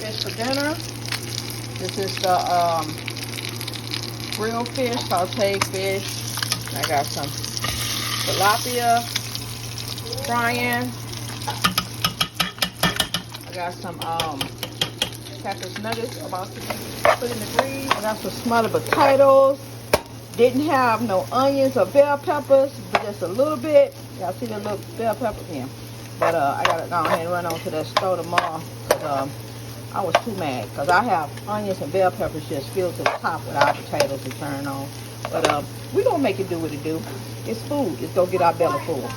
fish for dinner. This is the grilled fish, sauteed fish. I got some tilapia frying. I got some cactus nuggets about to put in the grease. I got some smothered potatoes. Didn't have no onions or bell peppers, but just a little bit. Y'all see the little bell peppers here? But I gotta go ahead and run on to that store tomorrow because I was too mad because I have onions and bell peppers just filled to the top without potatoes to turn on. But we gonna make it do what it do. It's food. It's gonna get our belly full.